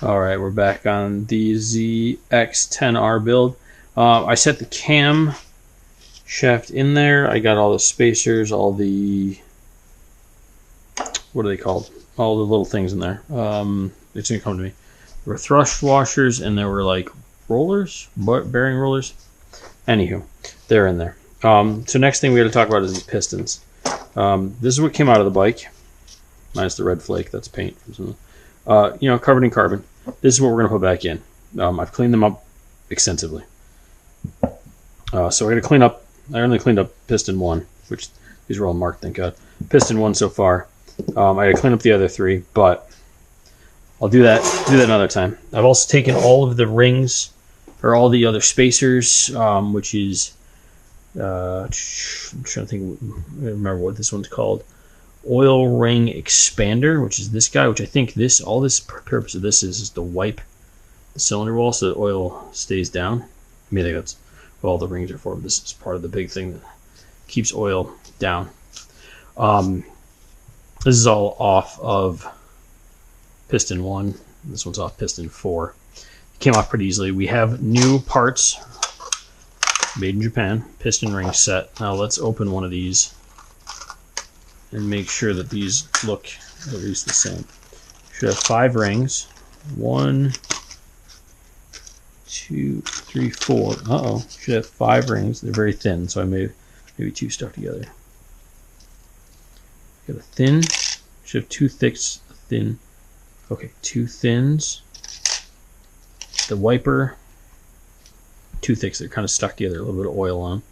All right, we're back on the ZX-10R build. I set the cam shaft in there. I got all the spacers, all the, what are they called? All the little things in there. It's gonna come to me. There were thrust washers and there were like rollers, bearing rollers. Anywho, they're in there. So next thing we got to talk about is these pistons. This is what came out of the bike, minus the red flake. That's paint from something. Covered in carbon. This is what we're going to put back in. I've cleaned them up extensively. So we're going to clean up. I only cleaned up piston 1, which these are all marked, thank God. Piston 1 so far. I got to clean up the other 3, but I'll do that another time. I've also taken all of the rings, or all the other spacers, which is, I'm trying to think, remember what this one's called. Oil ring expander, which is this guy, which I think all this purpose of this is to wipe the cylinder wall so the oil stays down. I mean, I think that's what all the rings are for, but this is part of the big thing that keeps oil down. This is all off of piston 1. This one's off piston 4. It came off pretty easily. We have new parts made in Japan, piston ring set. Now let's open one of these and make sure that these look at least the same. Should have 5 rings. 1, 2, 3, 4. Should have 5 rings. They're very thin, so I made maybe 2 stuck together. Got a thin. Should have 2 thicks, a thin. Okay, 2 thins. The wiper. 2 thicks. They're kind of stuck together. A little bit of oil on.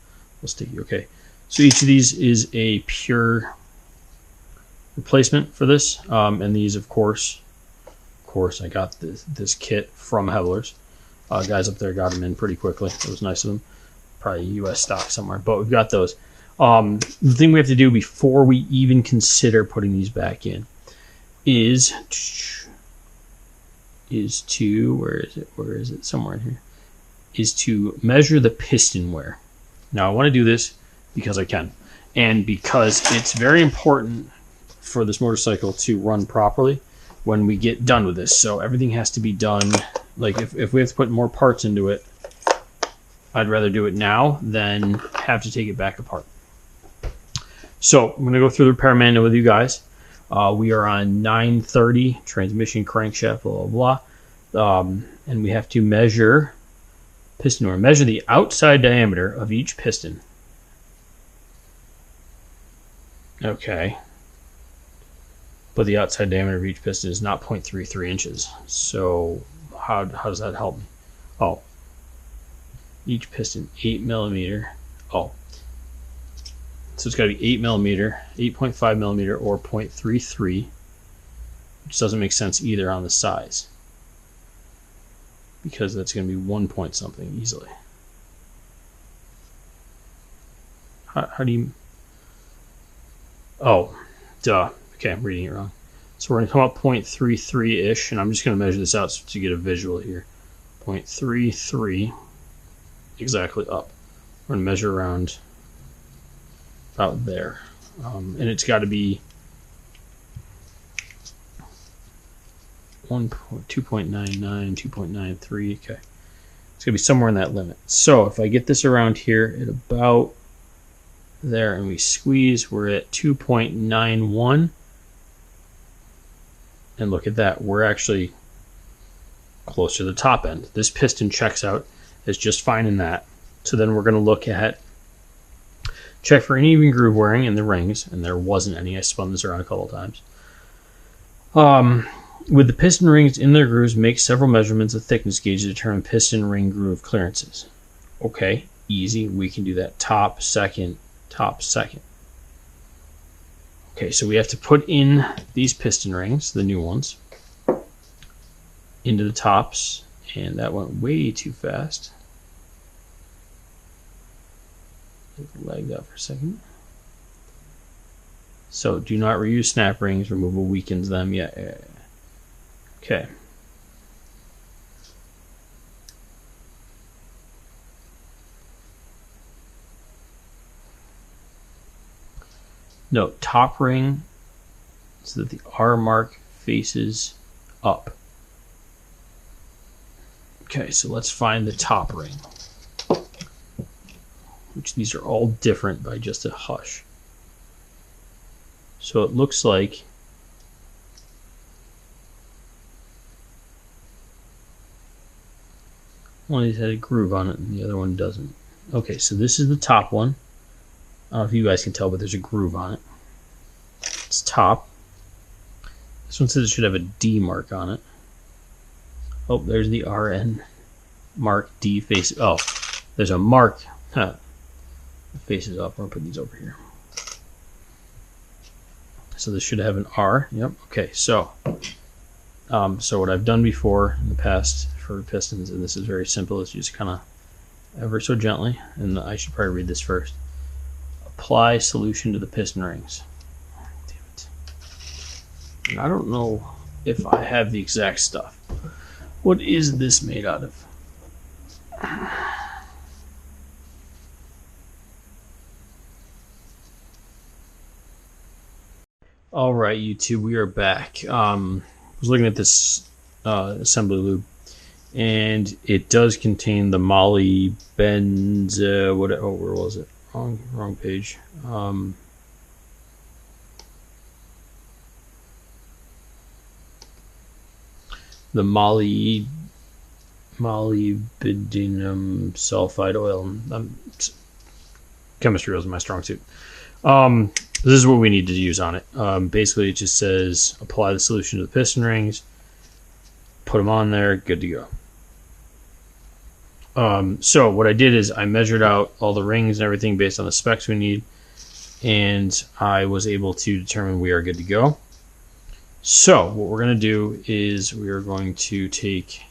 We'll sticky. Okay. So each of these is a pure replacement for this, and these, of course, I got this kit from Hevler's. Guys up there got them in pretty quickly. It was nice of them. Probably U.S. stock somewhere, but we've got those. The thing we have to do before we even consider putting these back in is to, where is it? Somewhere in here. Is to measure the piston wear. Now I want to do this because I can, and because it's very important for this motorcycle to run properly when we get done with this. So everything has to be done, like if we have to put more parts into it, I'd rather do it now than have to take it back apart. So I'm going to go through the repair manual with you guys. We are on 930 transmission crankshaft, blah blah blah, and we have to measure piston wear. Measure the outside diameter of each piston. Okay. But the outside diameter of each piston is not 0.33 inches. So how does that help me? Oh, each piston 8 millimeter. Oh, so it's got to be 8 millimeter, 8.5 millimeter, or 0.33, which doesn't make sense either on the size, because that's going to be 1 point something easily. How do you? Oh, duh. Okay, I'm reading it wrong. So we're going to come up 0.33-ish, and I'm just going to measure this out to get a visual here. 0.33 exactly up. We're going to measure around about there. And it's got to be 2.99, 2.93. Okay. It's going to be somewhere in that limit. So if I get this around here at about there and we squeeze, we're at 2.91. And look at that, we're actually close to the top end. This piston checks out as just fine in that. So then we're going to look at, check for any even groove wearing in the rings, and there wasn't any. I spun this around a couple times. With the piston rings in their grooves, make several measurements of thickness gauge to determine piston ring groove clearances. Okay, easy. We can do that. Top, second, top, second. Okay, so we have to put in these piston rings, the new ones, into the tops, and that went way too fast. Lagged out for a second. So do not reuse snap rings. Removal weakens them. Yeah. Okay. Note, top ring so that the R mark faces up. Okay, so let's find the top ring, which these are all different by just a hush. So it looks like one of these had a groove on it and the other one doesn't. Okay, so this is the top one. I don't know if you guys can tell, but there's a groove on it. It's top. This one says it should have a D mark on it. Oh, there's the RN mark D face. Oh, there's a mark. Huh. The face is up. I'm gonna put these over here. So this should have an R. Yep. Okay. So, so what I've done before in the past for pistons, and this is very simple, is you just kind of ever so gently, and I should probably read this first. Apply solution to the piston rings. Damn it. And I don't know if I have the exact stuff. What is this made out of? All right, YouTube, we are back. I was looking at this assembly lube, and it does contain the moly benzo. What? Oh, where was it? Wrong page. The molybdenum sulfide oil. Chemistry wasn't my strong suit. This is what we need to use on it. Basically, it just says apply the solution to the piston rings, put them on there, good to go. So what I did is I measured out all the rings and everything based on the specs we need, and I was able to determine we are good to go. So what we're going to do is we are going to take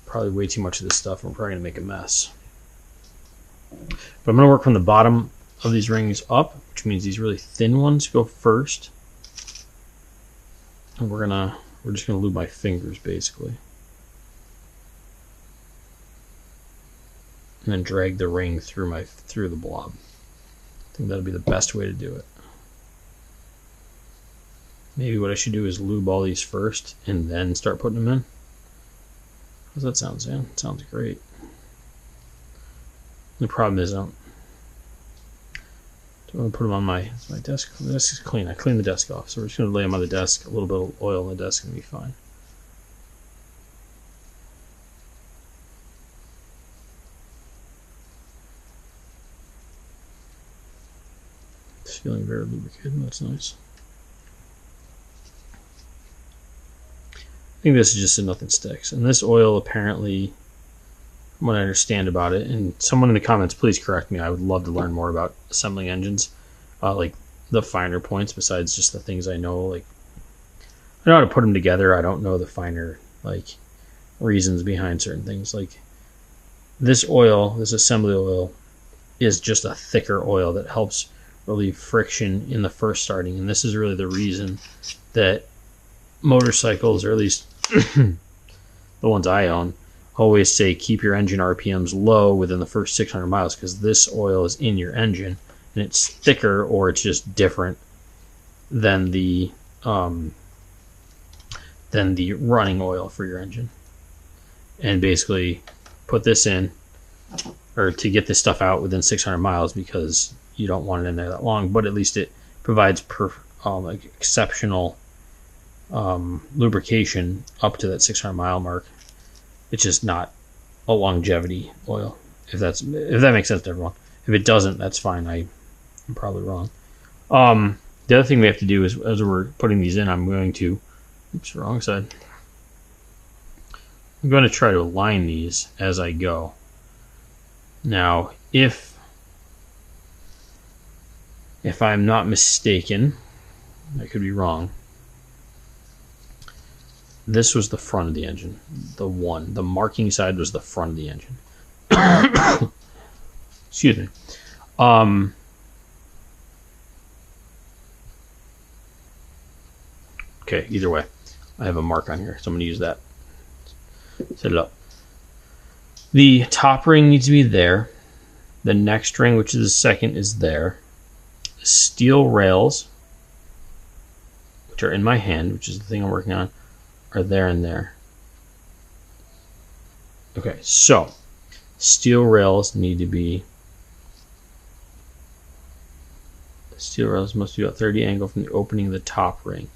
probably way too much of this stuff. We're probably going to make a mess. But I'm going to work from the bottom of these rings up, which means these really thin ones go first. And we're just going to lube my fingers basically. And then drag the ring through the blob. I think that'll be the best way to do it. Maybe what I should do is lube all these first and then start putting them in. How's that sound, Sam? It sounds great. The problem is I don't want to put them on my desk. The desk is clean. I cleaned the desk off, so we're just going to lay them on the desk. A little bit of oil on the desk and be fine. It's feeling very lubricated. That's nice. I think this is just so nothing sticks. And this oil apparently, from what I understand about it, and someone in the comments, please correct me. I would love to learn more about assembling engines, like the finer points besides just the things I know. Like, I know how to put them together. I don't know the finer reasons behind certain things. Like this oil, this assembly oil, is just a thicker oil that helps relieve friction in the first starting. And this is really the reason that motorcycles, or at least the ones I own, always say keep your engine RPMs low within the first 600 miles because this oil is in your engine and it's thicker, or it's just different than the running oil for your engine. And basically put this in, or to get this stuff out within 600 miles because you don't want it in there that long, but at least it provides exceptional lubrication up to that 600 mile mark. It's just not a longevity oil, if that makes sense to everyone. If it doesn't, that's fine. I'm probably wrong. The other thing we have to do is, as we're putting these in, I'm going to, oops, wrong side. I'm going to try to align these as I go. Now, if I'm not mistaken, I could be wrong, this was the front of the engine. The marking side was the front of the engine. Excuse me. Okay, either way, I have a mark on here, so I'm going to use that. Set it up. The top ring needs to be there. The next ring, which is the second, is there. The steel rails, which are in my hand, which is the thing I'm working on, are there and there. Okay, so steel rails need to be, steel rails must be about 30 angle from the opening of the top ring.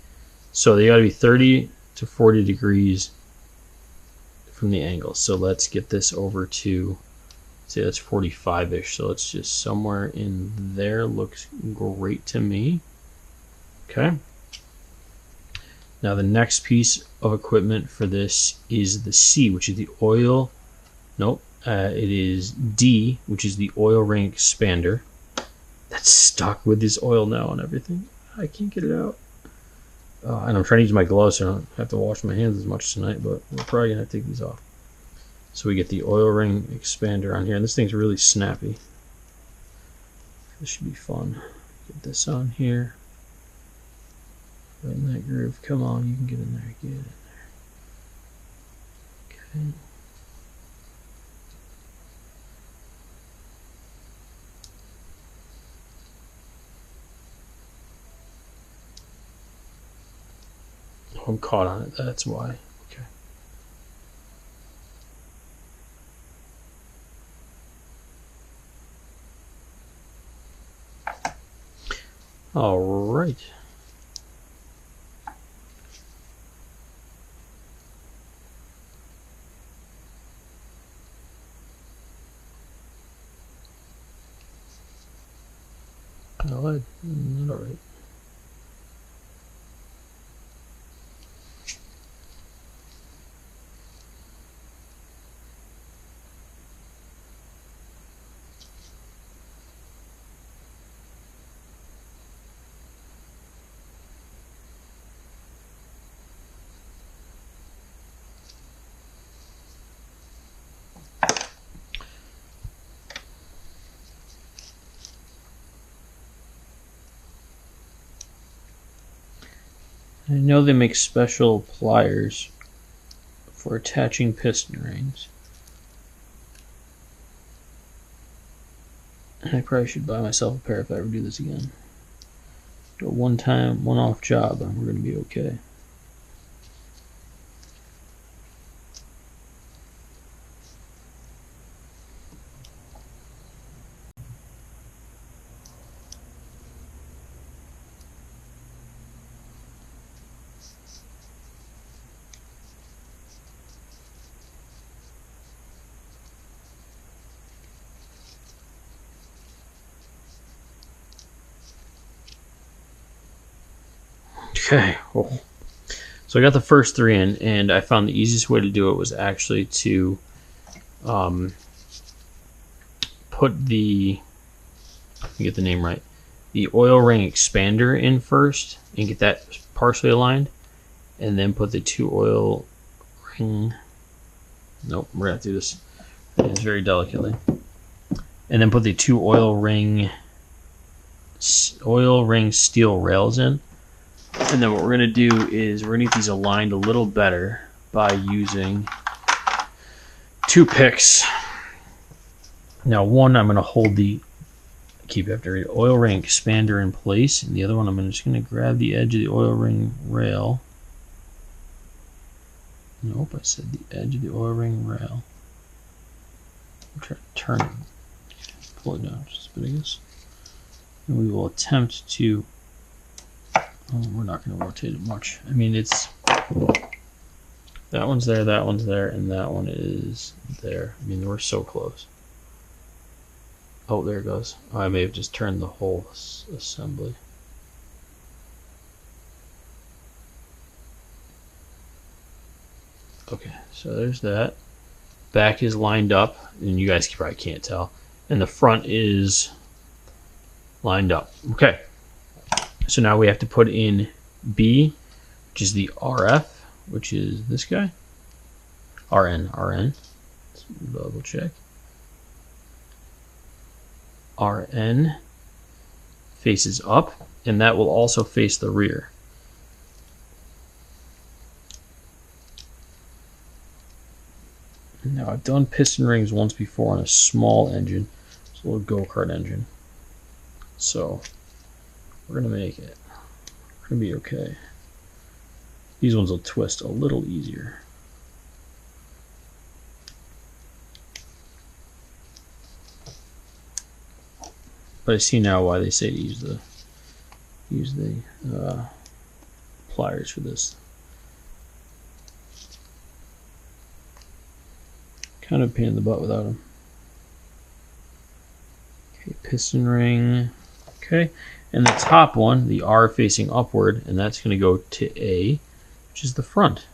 So they got to be 30 to 40 degrees from the angle. So let's get this over to, say that's 45-ish. So it's just somewhere in there. Looks great to me. Okay. Now the next piece of equipment for this is the C, which is the oil. Nope. It is D, which is the oil ring expander. That's stuck with this oil now and everything. I can't get it out. And I'm trying to use my gloves so I don't have to wash my hands as much tonight, but we're probably going to take these off. So we get the oil ring expander on here, and this thing's really snappy. This should be fun. Get this on here. Right in that groove. Come on, you can get in there. Get in there. Okay. I'm caught on it, that's why. Okay. All right. All right. I know they make special pliers for attaching piston rings. I probably should buy myself a pair if I ever do this again. But one time, one off job, and we're going to be okay. Okay, cool. So I got the first three in, and I found the easiest way to do it was actually to put the, get the name right, the oil ring expander in first and get that partially aligned, and then put the two oil ring, nope, we're going to do this, it's very delicately, and then put the two oil ring steel rails in. And then what we're going to do is we're going to get these aligned a little better by using two picks. Now one, I'm going to hold the, keep after it, oil ring expander in place, and the other one I'm just going to grab the edge of the oil ring rail. Nope, I said the edge of the oil ring rail. I'll try to turn it, pull it down just a bit, I guess. And we will attempt to, oh, we're not going to rotate it much. I mean, it's, that one's there, and that one is there. I mean, we're so close. Oh, there it goes. Oh, I may have just turned the whole assembly. Okay, so there's that. Back is lined up, and you guys probably can't tell. And the front is lined up. Okay. So now we have to put in B, which is the RF, which is this guy. RN. Let's double check. RN faces up, and that will also face the rear. Now I've done piston rings once before on a small engine. It's a little go-kart engine. So we're going to make it. We're going to be okay. These ones will twist a little easier. But I see now why they say to use the pliers for this. Kind of a pain in the butt without them. Okay, piston ring. Okay, and the top one, the R facing upward, and that's going to go to A, which is the front.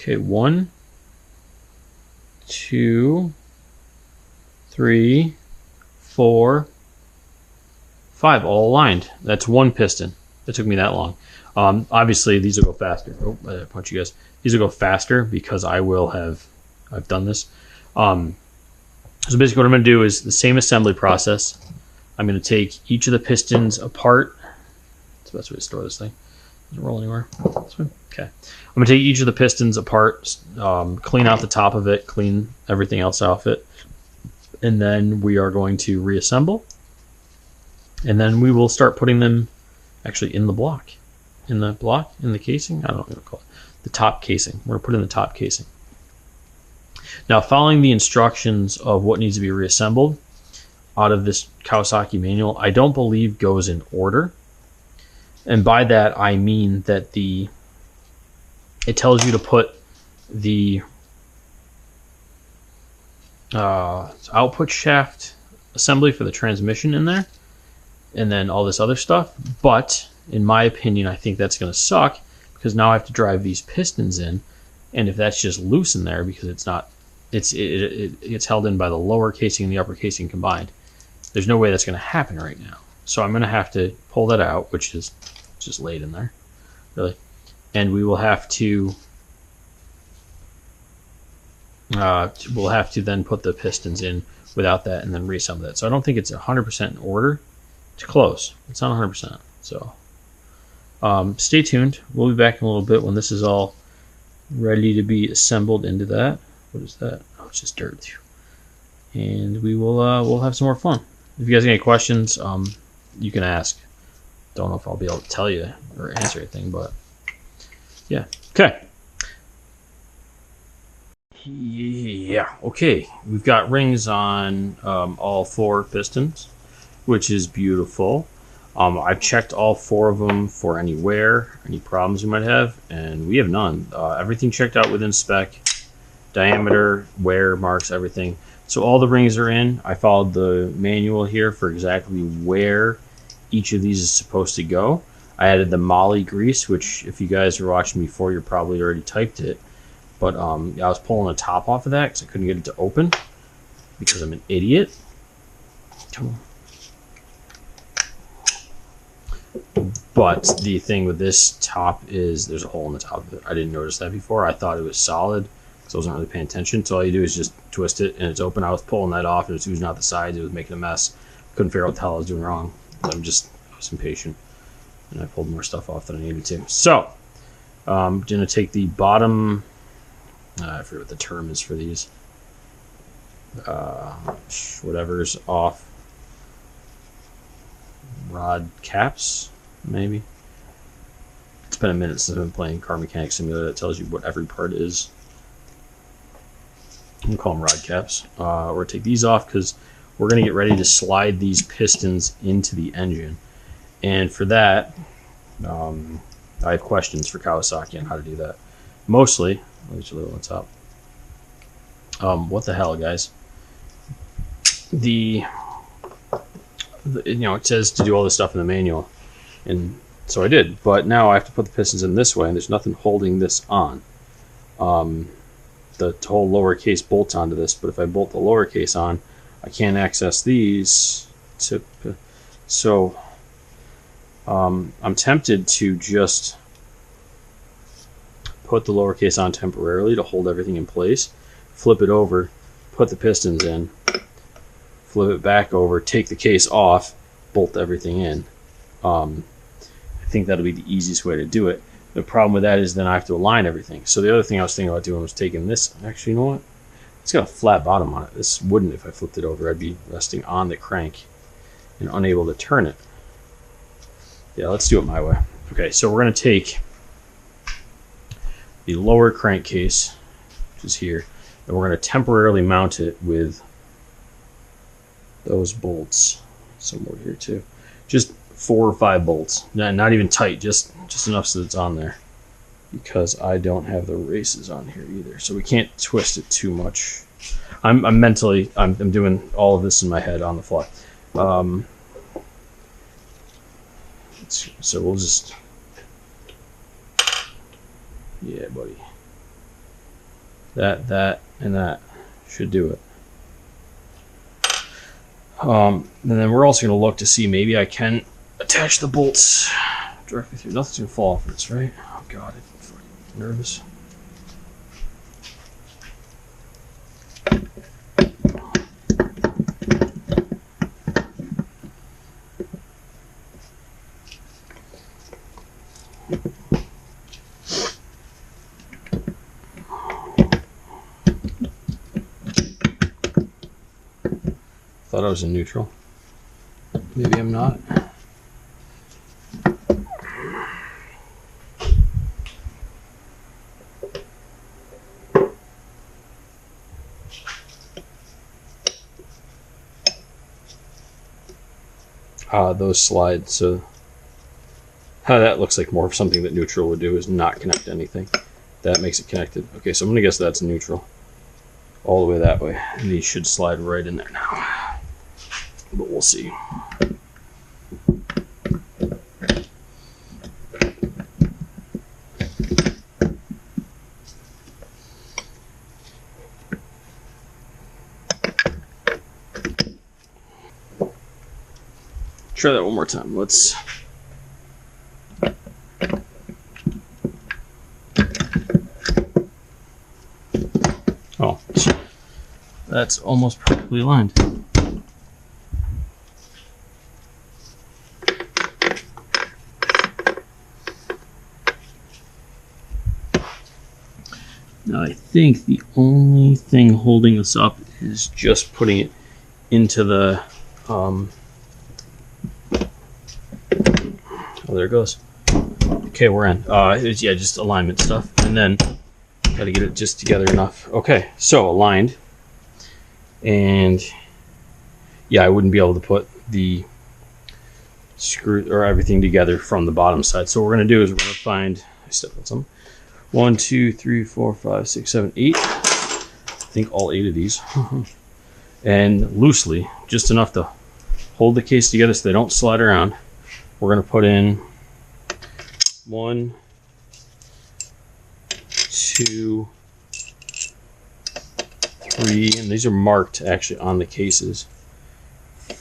Okay, 1, 2, 3, 4, 5, all aligned. That's one piston. That took me that long. Obviously, these will go faster. Oh, I punch you guys. These will go faster because I've done this. So basically what I'm going to do is the same assembly process. I'm going to take each of the pistons apart. That's the best way to store this thing. Doesn't roll anywhere. That's fine. Okay. I'm going to take each of the pistons apart, clean out the top of it, clean everything else off it, and then we are going to reassemble. And then we will start putting them actually in the block. In the casing? I don't know what to call it. The top casing. We're going to put in the top casing. Now, following the instructions of what needs to be reassembled out of this Kawasaki manual, I don't believe goes in order. And by that, I mean that it tells you to put the output shaft assembly for the transmission in there, and then all this other stuff. But in my opinion, I think that's going to suck because now I have to drive these pistons in, and if that's just loose in there because it gets held in by the lower casing and the upper casing combined, there's no way that's going to happen right now. So I'm going to have to pull that out, which is just laid in there, really, and we will have to then put the pistons in without that and then reassemble that. So I don't think it's 100% in order. It's close. It's not 100%. So stay tuned. We'll be back in a little bit when this is all ready to be assembled into that. What is that? Oh, it's just dirt. And we will we'll have some more fun. If you guys have any questions, you can ask. Don't know if I'll be able to tell you or answer anything, but yeah. Okay. Yeah. Okay. We've got rings on all 4 pistons, which is beautiful. I've checked all 4 of them for any wear, any problems we might have, and we have none. Everything checked out within spec, diameter, wear marks, everything. So all the rings are in. I followed the manual here for exactly where each of these is supposed to go. I added the moly grease, which if you guys are watching before, you're probably already typed it. But I was pulling the top off of that because I couldn't get it to open because I'm an idiot. Come on. But the thing with this top is there's a hole in the top of it. I didn't notice that before. I thought it was solid because I wasn't really paying attention. So all you do is just twist it and it's open. I was pulling that off and it was oozing out the sides. It was making a mess. Couldn't figure out what the hell I was doing wrong. I was impatient and I pulled more stuff off than I needed to. So I'm going to take the bottom, I forget what the term is for these, whatever's off rod caps, maybe. It's been a minute since I've been playing Car Mechanic Simulator. That tells you what every part is. I'm going to call them rod caps. We're going to take these off because we're going to get ready to slide these pistons into the engine. And for that, I have questions for Kawasaki on how to do that. Mostly, let me just a little on top. What the hell, guys? You know, it says to do all this stuff in the manual, and so I did. But now I have to put the pistons in this way, and there's nothing holding this on. The whole lowercase bolts onto this, but if I bolt the lowercase on, I can't access these. So I'm tempted to just put the lowercase on temporarily to hold everything in place, flip it over, put the pistons in, flip it back over, take the case off, bolt everything in. I think that'll be the easiest way to do it. The problem with that is then I have to align everything. So the other thing I was thinking about doing was taking this. Actually, you know what? It's got a flat bottom on it. This wouldn't if I flipped it over. I'd be resting on the crank and unable to turn it. Yeah, let's do it my way. Okay, so we're going to take the lower crankcase, which is here, and we're going to temporarily mount it with those bolts somewhere here too. Just 4 or 5 bolts. Not even tight, just enough so that it's on there. Because I don't have the races on here either, so we can't twist it too much. I'm doing all of this in my head on the fly. So we'll just, yeah, buddy. That, and that should do it. And then we're also going to look to see maybe I can attach the bolts directly through. Nothing's going to fall off this, right? Oh God, I'm fucking nervous. Thought I was in neutral. Maybe I'm not. Those slide, so how that looks like more of something that neutral would do is not connect to anything. That makes it connected. Okay, so I'm gonna guess that's neutral. All the way that way. And these should slide right in there now. But we'll see. Try that one more time. Let's. Oh, that's almost perfectly aligned. Now I think the only thing holding this up is just putting it into the oh, there it goes. Okay, we're in. It's, yeah, just alignment stuff, and then got to get it just together enough. Okay, so aligned, and yeah, I wouldn't be able to put the screw or everything together from the bottom side. So what we're gonna do is we're gonna find. I stepped on some. 1, 2, 3, 4, 5, 6, 7, 8. I think all 8 of these, and loosely, just enough to hold the case together so they don't slide around. We're going to put in 1, 2, 3, and these are marked actually on the cases.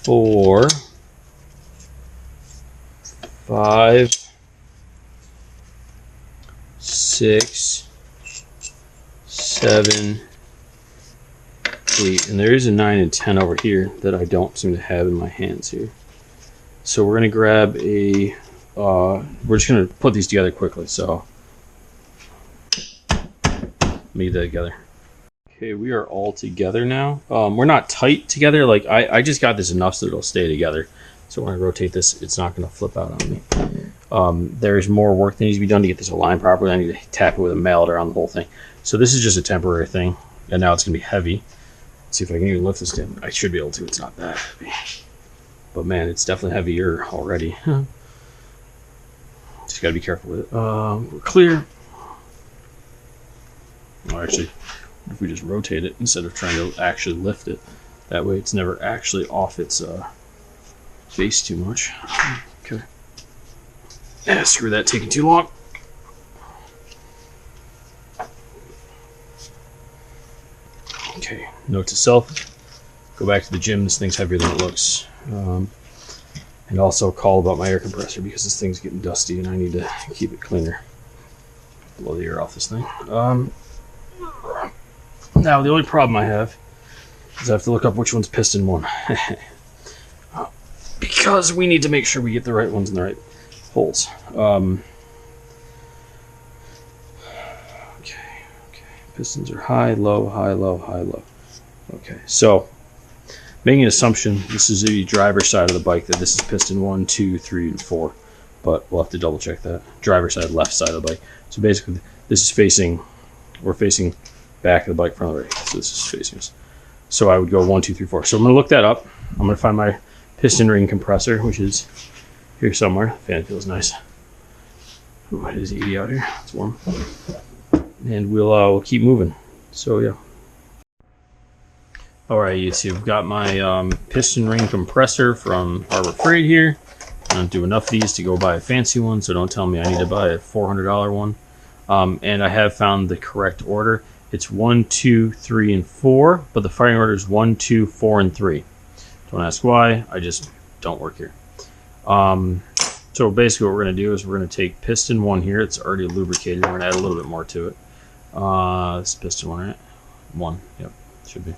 4, 5, 6, 7, 8, and there is a 9 and 10 over here that I don't seem to have in my hands here. So we're going to grab a, we're just going to put these together quickly, so let me get that together. Okay, we are all together now. We're not tight together, like I just got this enough so it'll stay together. So when I rotate this, it's not going to flip out on me. There's more work that needs to be done to get this aligned properly. I need to tap it with a mallet around the whole thing. So this is just a temporary thing, and now it's going to be heavy. Let's see if I can even lift this down. I should be able to. It's not that heavy. But man, it's definitely heavier already. Just got to be careful with it. We're clear. Oh, actually, if we just rotate it instead of trying to actually lift it, that way it's never actually off its base too much. Okay. Yeah, screw that taking too long. Okay, note to self, go back to the gym. This thing's heavier than it looks. And also call about my air compressor because this thing's getting dusty and I need to keep it cleaner. Blow the air off this thing. Now the only problem I have is I have to look up which one's piston one. Because we need to make sure we get the right ones in the right holes. Okay, Pistons are high, low, high, low, high, low. Okay, so making an assumption, this is the driver side of the bike, that this is piston 1, 2, 3, and 4. But we'll have to double check that. Driver side, left side of the bike. So basically, this is facing, we're facing back of the bike, front of the bike. So this is facing us. So I would go 1, 2, 3, 4. So I'm going to look that up. I'm going to find my piston ring compressor, which is here somewhere. Fan feels nice. Ooh, it is 80 out here. It's warm. And we'll keep moving. So yeah. All right, you see, I've got my piston ring compressor from Harbor Freight here. I don't do enough of these to go buy a fancy one, so don't tell me I need to buy a $400 one. And I have found the correct order. It's 1, 2, 3, and 4, but the firing order is 1, 2, 4, and 3. Don't ask why. I just don't work here. So basically what we're going to do is we're going to take piston 1 here. It's already lubricated. We're going to add a little bit more to it. This is piston 1, right? 1. Yep, should be.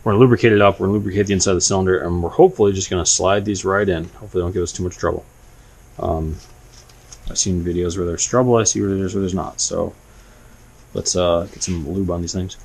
We're going to lubricate it up. We're going to lubricate the inside of the cylinder, and we're hopefully just going to slide these right in. Hopefully they don't give us too much trouble. I've seen videos where there's trouble. I see where there's not. So let's get some lube on these things.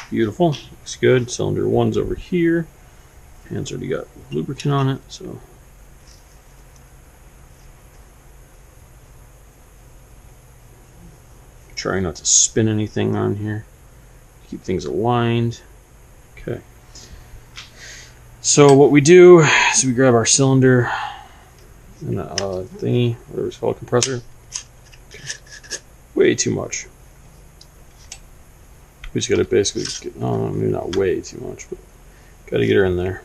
Beautiful, looks good. Cylinder 1's over here. Hand's already got lubricant on it, so trying not to spin anything on here. Keep things aligned. Okay. So what we do is we grab our cylinder and thingy, whatever it's called, compressor. Okay. Way too much. We just gotta basically get, maybe not way too much, but gotta get her in there.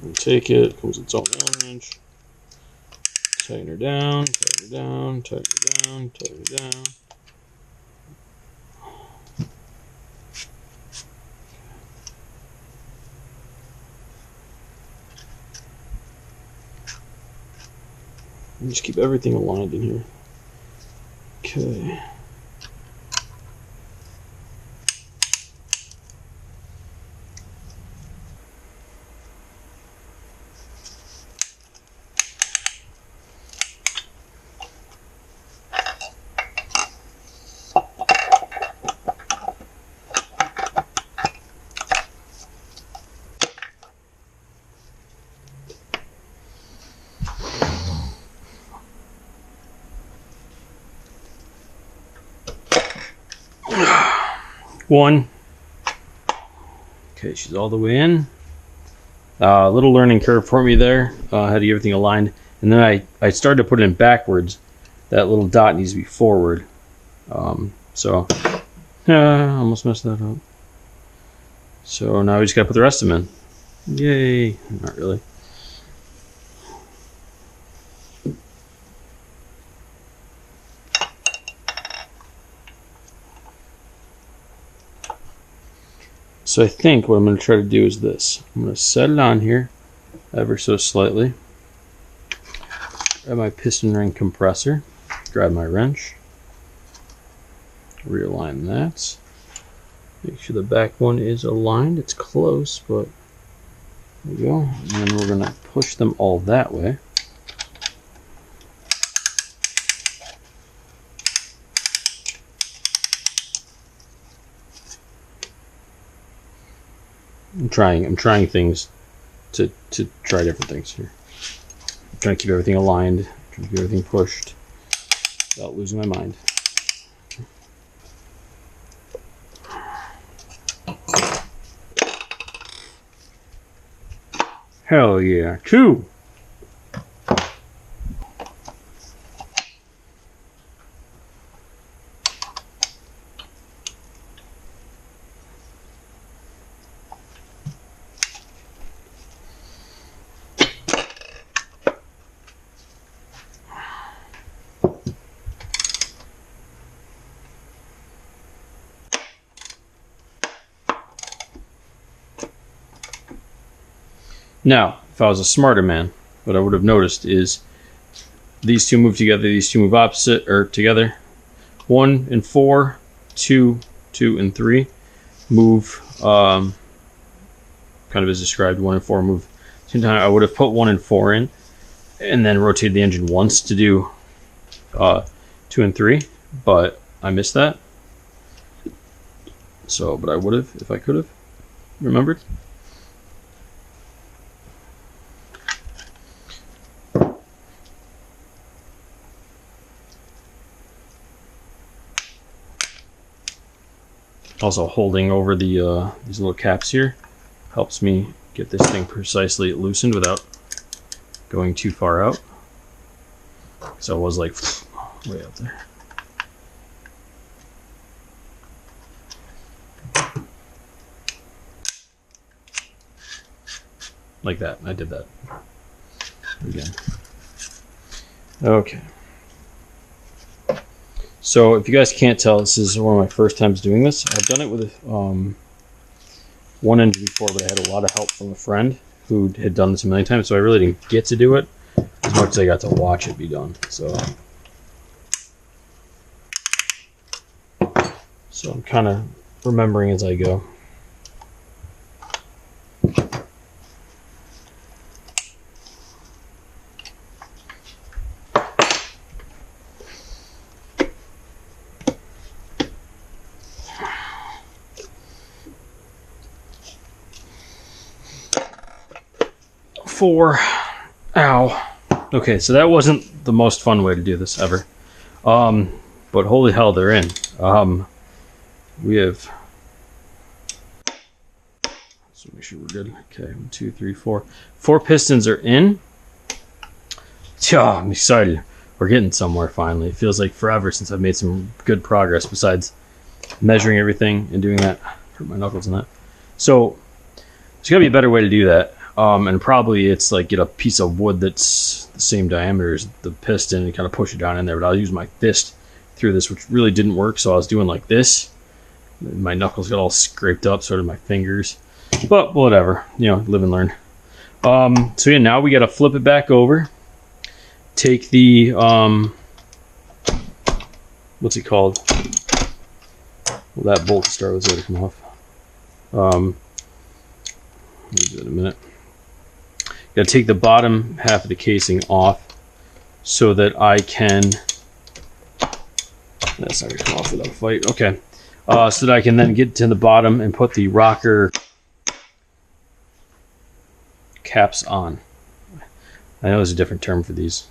And take it, comes its own wrench. Tighten her down, tighten her down, tighten her down, tighten her down. And just keep everything aligned in here. Okay. One. Okay, she's all the way in. A little learning curve for me there. How to get everything aligned. And then I started to put it in backwards. That little dot needs to be forward. So, almost messed that up. So now we just gotta put the rest of them in. Yay. Not really. So I think what I'm going to try to do is this. I'm going to set it on here ever so slightly. Grab my piston ring compressor. Grab my wrench. Realign that. Make sure the back one is aligned. It's close, but there we go. And then we're going to push them all that way. I'm trying things to try different things here. I'm trying to keep everything aligned, trying to keep everything pushed without losing my mind. Hell yeah. 2. Now, if I was a smarter man, what I would have noticed is these two move together, these two move opposite or together. 1 and 4, 2, 2 and 3 move kind of as described. 1 and 4 move. Sometimes I would have put 1 and 4 in, and then rotated the engine once to do 2 and 3, but I missed that. So, but I would have if I could have remembered. Also, holding over the these little caps here helps me get this thing precisely loosened without going too far out. So I was like way out there. Like that. I did that again. Okay. So if you guys can't tell, this is one of my first times doing this. I've done it with one engine before, but I had a lot of help from a friend who had done this a million times, so I really didn't get to do it as much as I got to watch it be done. So I'm kind of remembering as I go. Ow. Okay, so that wasn't the most fun way to do this ever. But holy hell, they're in. We have... So make sure we're good. Okay, 1, 2, 3, 4. 4 pistons are in. I'm excited. We're getting somewhere finally. It feels like forever since I've made some good progress besides measuring everything and doing that. Hurt my knuckles in that. So there's got to be a better way to do that. And probably it's like get a piece of wood that's the same diameter as the piston and kind of push it down in there. But I'll use my fist through this, which really didn't work. So I was doing like this. My knuckles got all scraped up, so did my fingers. But whatever, you know, live and learn. So yeah, now we got to flip it back over. Take the what's it called? Well, that bolt to start with to come off. Let me do it in a minute. Got to take the bottom half of the casing off so that I can. That's not going to come off without a fight. Okay. So that I can then get to the bottom and put the rocker caps on. I know there's a different term for these.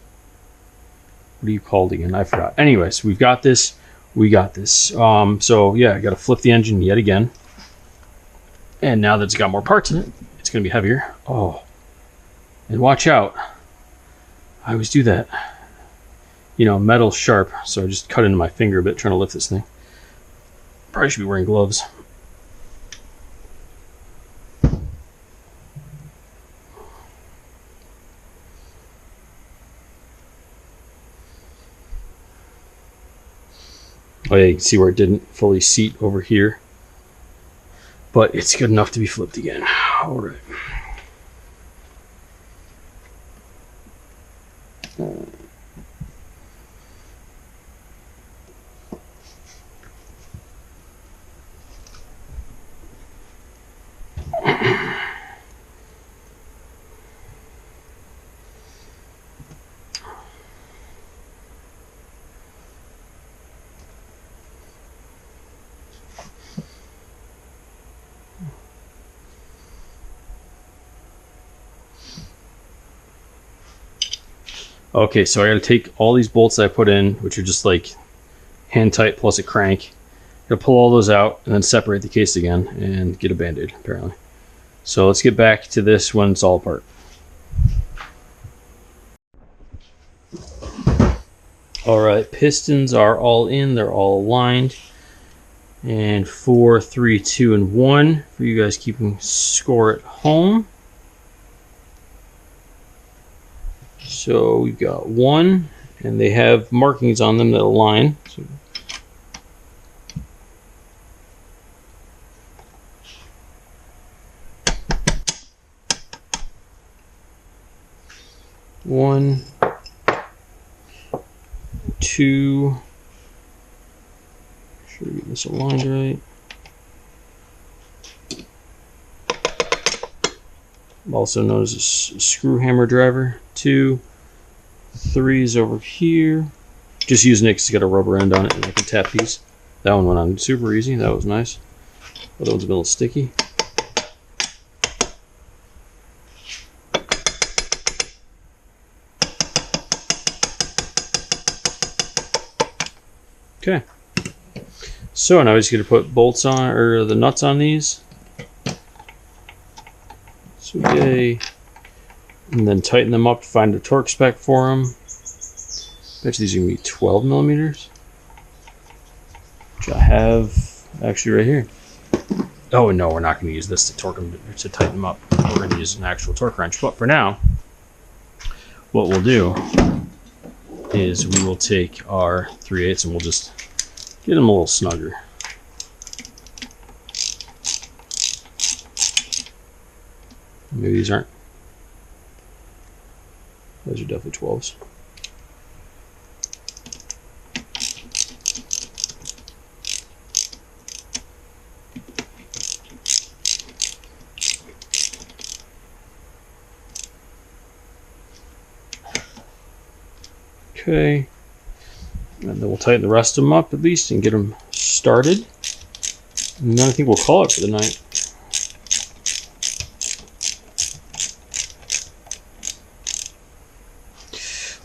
What are you called again? I forgot. Anyways, we've got this. We got this. So yeah, I got to flip the engine yet again. And now that it's got more parts in it, it's going to be heavier. Oh. And watch out. I always do that. You know, metal's sharp, so I just cut into my finger a bit trying to lift this thing. Probably should be wearing gloves. Oh yeah, you can see where it didn't fully seat over here. But it's good enough to be flipped again. All right. Okay, so I gotta take all these bolts that I put in, which are just like hand tight plus a crank. Gotta pull all those out and then separate the case again and get a band-aid, apparently. So let's get back to this when it's all apart. Alright, pistons are all in, they're all aligned. And 4, 3, 2, and 1 for you guys keeping score at home. So we've got 1, and they have markings on them that align. So 1, 2. Should we get this aligned right? Also known as a screw hammer driver. 2, 3 is over here. Just using it because it's got a rubber end on it, and I can tap these. That one went on super easy. That was nice. Other one's a little sticky. Okay. So now we're just going to put bolts on, or the nuts on these. So yay. And then tighten them up to find a torque spec for them. Bet you these are going to be 12 millimeters. Which I have actually right here. Oh no, we're not going to use this to torque them, to tighten them up. We're going to use an actual torque wrench. But for now, what we'll do is we will take our 3/8 and we'll just get them a little snugger. Maybe these aren't. Those are definitely 12s. Okay, and then we'll tighten the rest of them up at least and get them started. And then I think we'll call it for the night.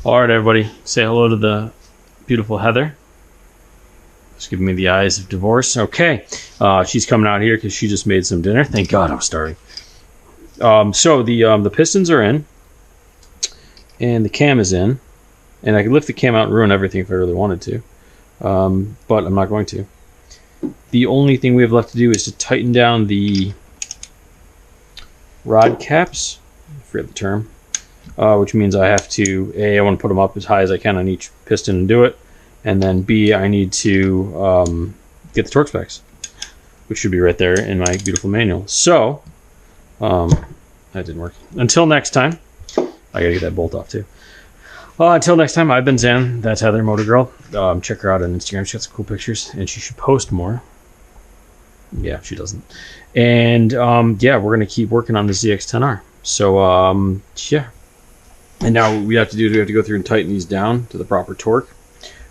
All right, everybody, say hello to the beautiful Heather. She's giving me the eyes of divorce. Okay, she's coming out here because she just made some dinner. Thank God I'm starving. So the pistons are in, and the cam is in. And I could lift the cam out and ruin everything if I really wanted to. But I'm not going to. The only thing we have left to do is to tighten down the rod caps. I forget the term. Which means I have to, A, I want to put them up as high as I can on each piston and do it. And then B, I need to get the torque specs, which should be right there in my beautiful manual. So, that didn't work. Until next time, I gotta get that bolt off too. Until next time, I've been Zan. That's Heather, Motor Girl. Check her out on Instagram. She got some cool pictures, and she should post more. Yeah, she doesn't. And yeah, we're gonna keep working on the ZX-10R. So yeah. And now what we have to go through and tighten these down to the proper torque,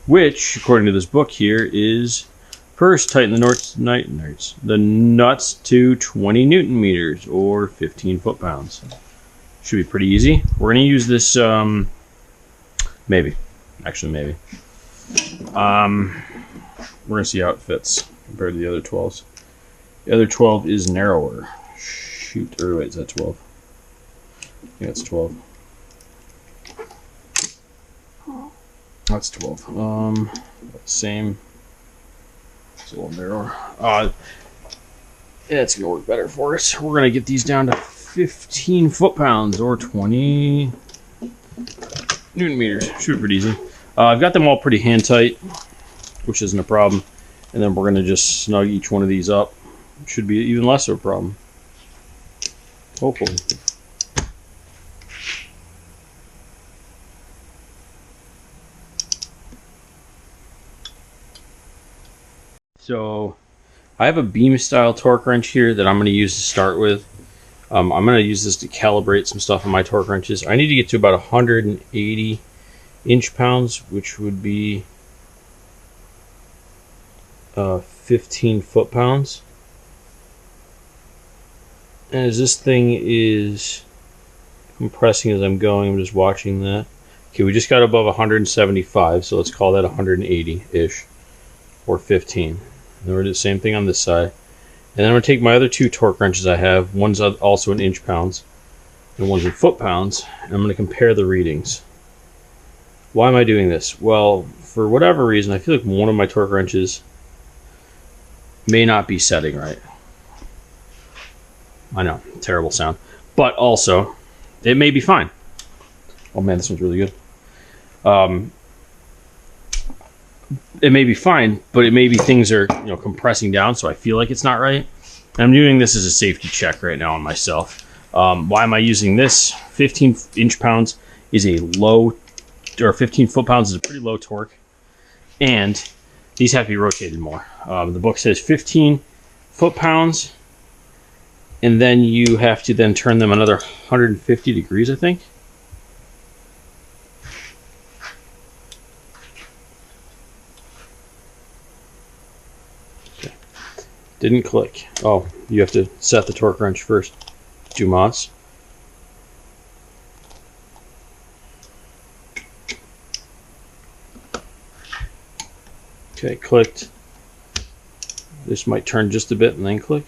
which, according to this book here, is first tighten the nuts to 20 Newton meters or 15 foot-pounds. Should be pretty easy. We're gonna use this. Maybe. Actually, maybe. We're going to see how it fits compared to the other 12s. The other 12 is narrower. Shoot. Or wait, is that 12? Yeah, it's 12. That's 12. Same. It's a little narrower. Yeah, it's going to work better for us. We're going to get these down to 15 foot-pounds or 20... Newton meters. Should be pretty easy. I've got them all pretty hand tight, which isn't a problem. And then we're going to just snug each one of these up. Should be even less of a problem. Hopefully. So I have a beam style torque wrench here that I'm going to use to start with. I'm going to use this to calibrate some stuff on my torque wrenches. I need to get to about 180 inch-pounds, which would be 15 foot-pounds. And as this thing is compressing as I'm going, I'm just watching that. Okay, we just got above 175, so let's call that 180-ish, or 15. And then we're going to do the same thing on this side. And then I'm going to take my other two torque wrenches I have. One's also in inch-pounds, and one's in foot-pounds, and I'm going to compare the readings. Why am I doing this? Well, for whatever reason, I feel like one of my torque wrenches may not be setting right. I know, terrible sound. But also, it may be fine. Oh man, this one's really good. It may be fine, but it may be things are compressing down, so I feel like it's not right. And I'm doing this as a safety check right now on myself. Why am I using this? 15 inch-pounds is a low, or 15 foot-pounds is a pretty low torque, and these have to be rotated more. The book says 15 foot-pounds, and then you have to then turn them another 150 degrees, I think. Okay. Didn't click. Oh, you have to set the torque wrench first. Dumas. Okay, clicked. This might turn just a bit and then click.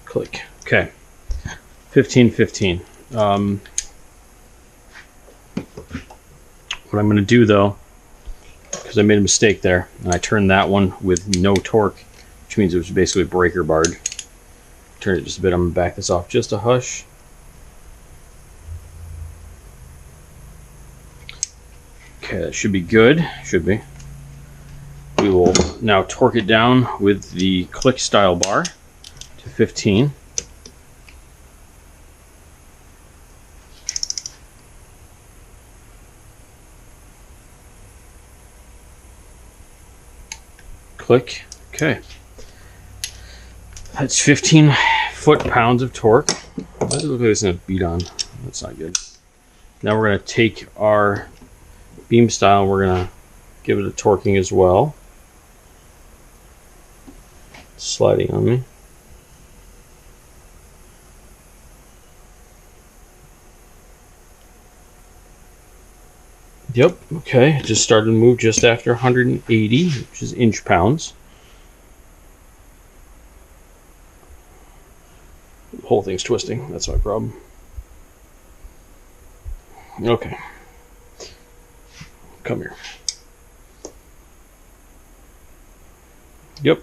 Click. Okay. 15, 15. What I'm going to do though, because I made a mistake there, and I turned that one with no torque, which means it was basically breaker barred. Turn it just a bit. I'm going to back this off just a hush. Okay, that should be good. Should be. We will now torque it down with the click style bar to 15. Click. Okay. That's 15 foot-pounds of torque. Why does it look like it's going to beat on? That's not good. Now we're going to take our beam style, we're going to give it a torquing as well. It's sliding on me. Yep, okay, it just started to move just after 180, which is inch-pounds. The whole thing's twisting, that's my problem. Okay. Come here. Yep.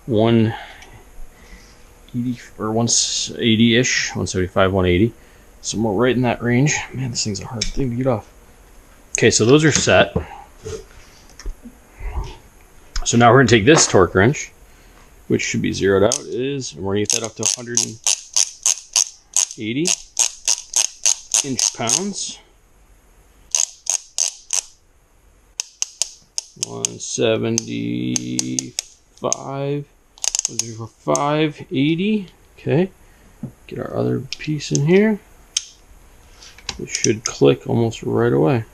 180 or 180-ish, 175, 180. Somewhere right in that range. Man, this thing's a hard thing to get off. Okay, so those are set. So now we're going to take this torque wrench, which should be zeroed out, and we're going to get that up to 180 inch-pounds. 175, 580. Okay, get our other piece in here. It should click almost right away.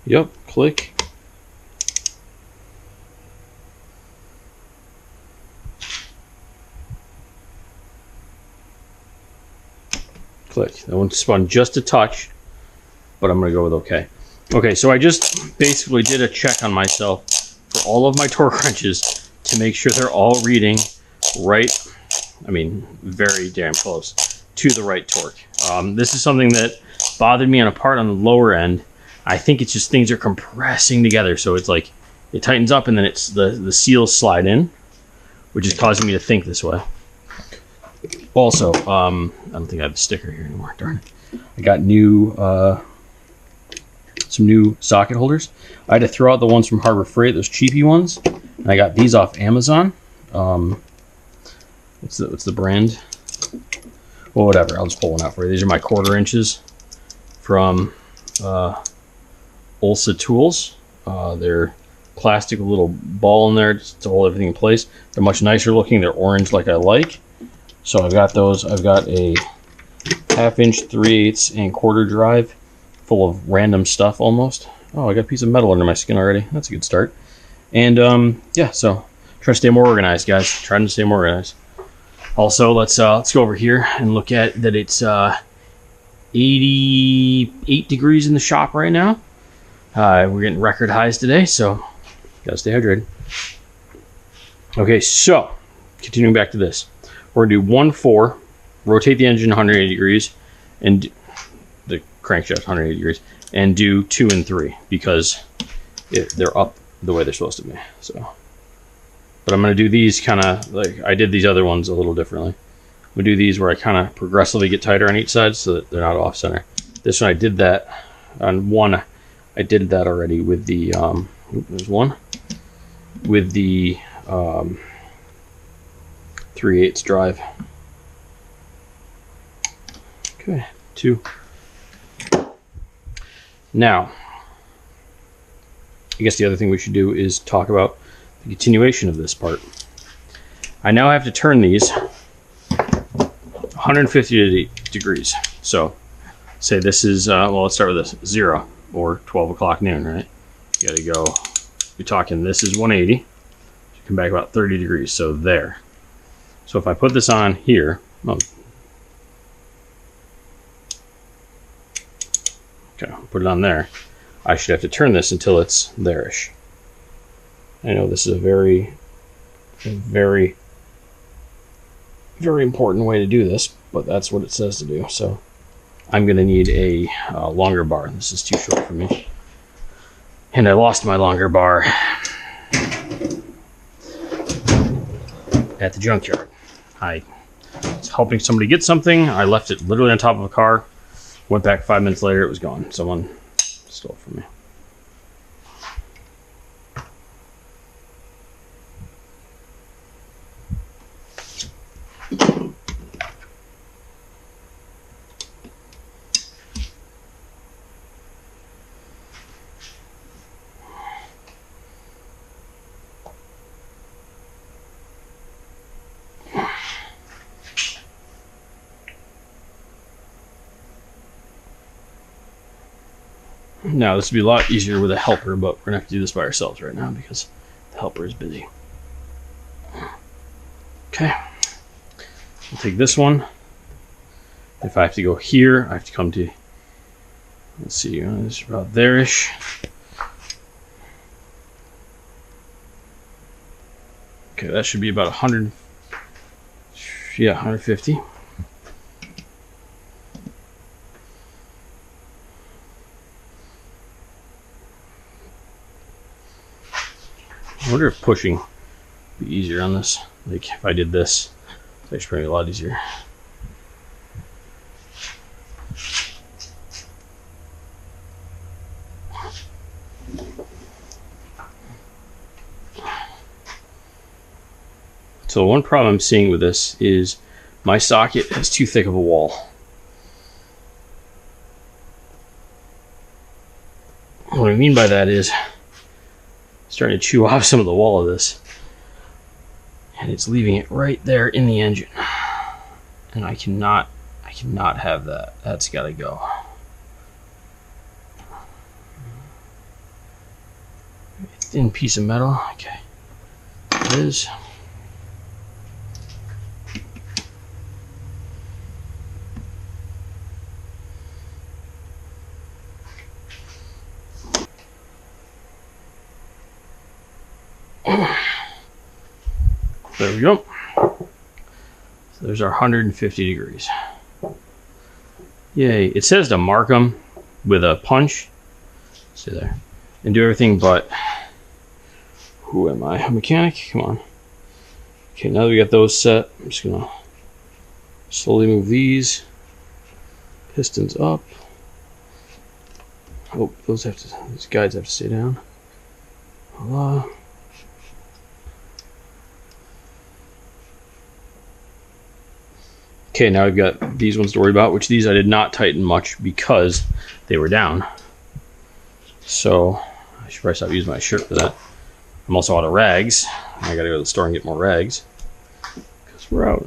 Yep, click. Click. That one spun just a touch, but I'm going to go with OK. Okay, so I just basically did a check on myself for all of my torque wrenches to make sure they're all reading right, I mean, very damn close to the right torque. This is something that bothered me on a part on the lower end. I think it's just things are compressing together, so it's like it tightens up and then it's the seals slide in, which is causing me to think this way. Also, I don't think I have the sticker here anymore, darn it. I got new some new socket holders. I had to throw out the ones from Harbor Freight, those cheapy ones, and I got these off Amazon. What's the brand? Well, whatever. I'll just pull one out for you. These are my 1/4 inches from Ulsa Tools. They're plastic with a little ball in there just to hold everything in place. They're much nicer looking. They're orange like I like. So I've got those. I've got a 1/2 inch, 3/8 and 1/4 drive full of random stuff almost. Oh, I got a piece of metal under my skin already. That's a good start. And yeah, so try to stay more organized, guys. Trying to stay more organized. Also, let's go over here and look at that. It's 88 degrees in the shop right now. We're getting record highs today, so gotta stay hydrated. Okay, so continuing back to this, we're gonna do 1-4, rotate the engine 180 degrees, and the crankshaft 180 degrees, and do 2 and 3 because they're up the way they're supposed to be. So, but I'm gonna do these kind of like I did these other ones a little differently. I'm gonna do these where I kind of progressively get tighter on each side so that they're not off center. This one I did that on one. I did that already with the there's one with the 3/8 drive. Okay, 2. Now, I guess the other thing we should do is talk about the continuation of this part. I now have to turn these 150 degrees. So, say this is, well, let's start with this, 0 or 12 o'clock noon, right? You gotta go, you're talking, this is 180. You come back about 30 degrees, so there. So if I put this on here, oh, okay, I'll put it on there. I should have to turn this until it's there-ish. I know this is a very, very important way to do this, but that's what it says to do. So I'm going to need a longer bar. This is too short for me. And I lost my longer bar at the junkyard. I was helping somebody get something. I left it literally on top of a car. Went back 5 minutes later, it was gone. Someone stole it from me. Now, this would be a lot easier with a helper, but we're going to have to do this by ourselves right now because the helper is busy. Okay. I'll take this one. If I have to go here, I have to come to, let's see, this is about there-ish. Okay, that should be about 100, yeah, 150. I wonder if pushing would be easier on this. Like if I did this, it's actually probably a lot easier. So one problem I'm seeing with this is my socket has too thick of a wall. What I mean by that is starting to chew off some of the wall of this, and it's leaving it right there in the engine, and I cannot have that. That's got to go. Thin piece of metal. Okay, it is. There we go. So there's our 150 degrees. Yay. It says to mark them with a punch. See there. And do everything but... Who am I? A mechanic? Come on. Okay, now that we got those set, I'm just going to slowly move these pistons up. Oh, these guides have to stay down. Voila. Okay, now I've got these ones to worry about, which these I did not tighten much because they were down. So I should probably stop using my shirt for that. I'm also out of rags. I gotta go to the store and get more rags because we're out.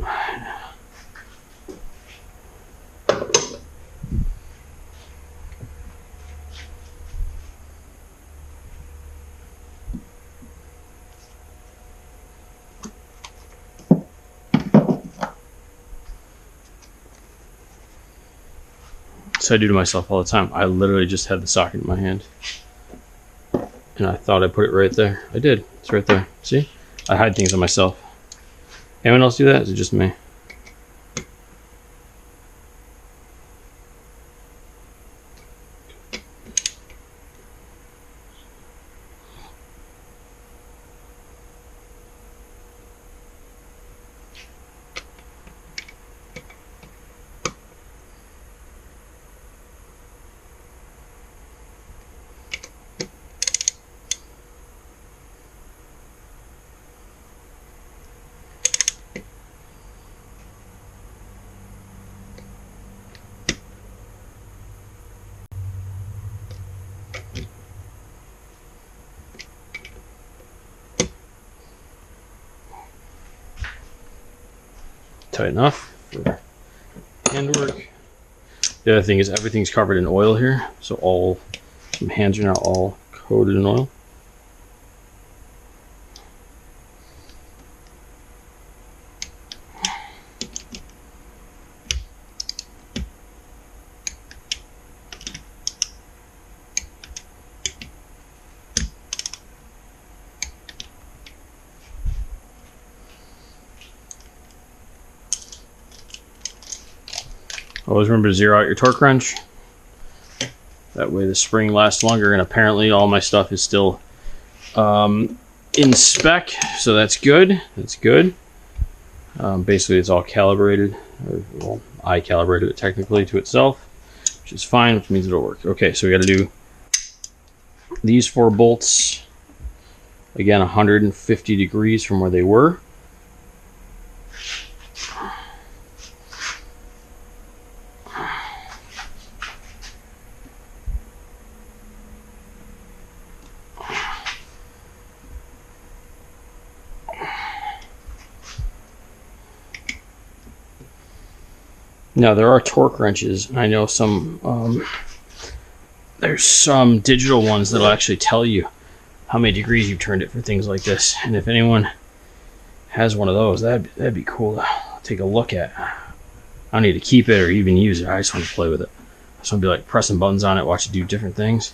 So I do to myself all the time. I literally just had the socket in my hand. And I thought I put it right there. I did. It's right there. See? I hide things on myself. Anyone else do that? Is it just me? tight enough for handwork. The other thing is everything's covered in oil here, so some hands are now all coated in oil. Always remember to zero out your torque wrench. That way the spring lasts longer, and apparently all my stuff is still in spec, so that's good. That's good. Basically it's all calibrated. Well, I calibrated it technically to itself, which is fine, which means it'll work. Okay, so we got to do these 4 bolts. Again, 150 degrees from where they were. Now there are torque wrenches, and I know there's some digital ones that'll actually tell you how many degrees you've turned it for things like this. And if anyone has one of those, that'd be cool to take a look at. I don't need to keep it or even use it. I just want to play with it. I just want to be like pressing buttons on it, watch it do different things.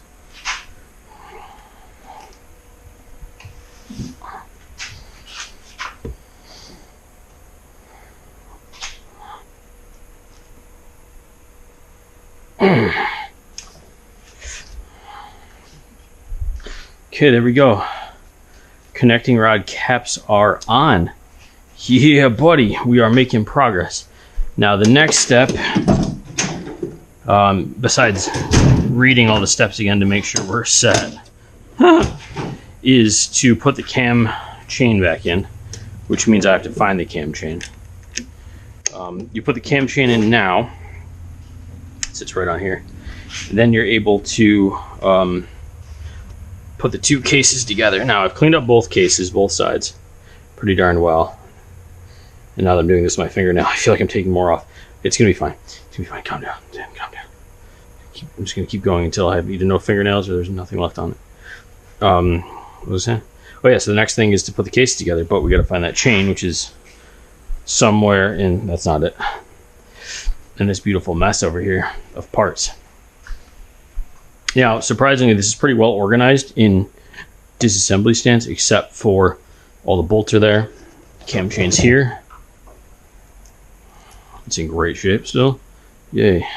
Okay, there we go. Connecting rod caps are on. Yeah, buddy, we are making progress. Now the next step, besides reading all the steps again to make sure we're set, is to put the cam chain back in, which means I have to find the cam chain. You put the cam chain in now. It sits right on here. Then you're able to put the 2 cases together. Now I've cleaned up both cases, both sides, pretty darn well. And now that I'm doing this with my fingernail, I feel like I'm taking more off. It's gonna be fine. It's gonna be fine. Calm down. Calm down. I'm just gonna keep going until I have either no fingernails or there's nothing left on it. What was that? Oh yeah, so the next thing is to put the case together, but we gotta find that chain, which is somewhere in, that's not it, in this beautiful mess over here of parts. Now, surprisingly, this is pretty well organized in disassembly stance, except for all the bolts are there. Cam chain's here. It's in great shape still. Yay.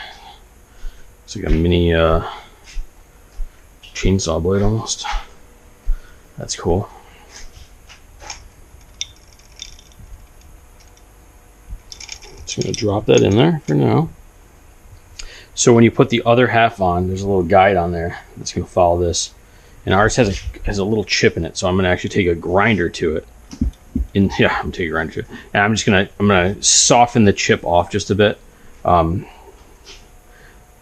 It's like a mini chainsaw blade almost. That's cool. Just gonna drop that in there for now. So when you put the other half on, there's a little guide on there that's going to follow this. And ours has a little chip in it, so I'm going to actually take a grinder to it. I'm going to take a grinder to it. And I'm going to soften the chip off just a bit. Out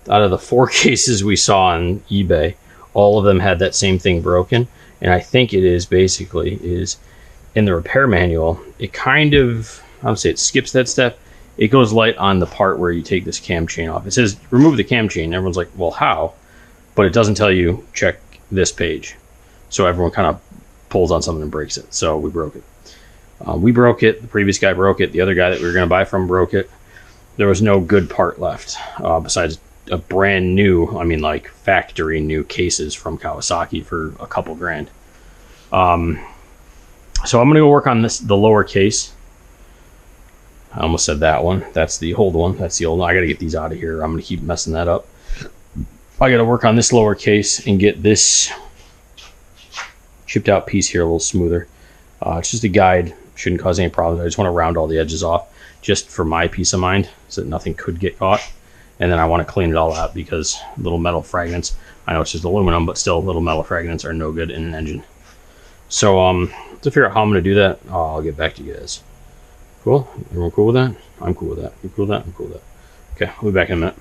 of the 4 cases we saw on eBay, all of them had that same thing broken. And I think it is in the repair manual, it kind of, I would say it skips that step. It goes light on the part where you take this cam chain off. It says remove the cam chain. Everyone's like, well, how? But it doesn't tell you check this page. So everyone kind of pulls on something and breaks it. So we broke it. We broke it. The previous guy broke it. The other guy that we were going to buy from broke it. There was no good part left besides a brand new, I mean like factory new cases from Kawasaki for a couple grand. So I'm going to go work on the lower case. I almost said that one. That's the old one. That's the old one. I got to get these out of here. I'm going to keep messing that up. I got to work on this lower case and get this chipped out piece here a little smoother. It's just a guide. Shouldn't cause any problems. I just want to round all the edges off just for my peace of mind so that nothing could get caught. And then I want to clean it all out because little metal fragments, I know it's just aluminum, but still little metal fragments are no good in an engine. So to figure out how I'm going to do that, I'll get back to you guys. Cool? Everyone cool with that? I'm cool with that. You cool with that? I'm cool with that. Okay, we'll be back in a minute.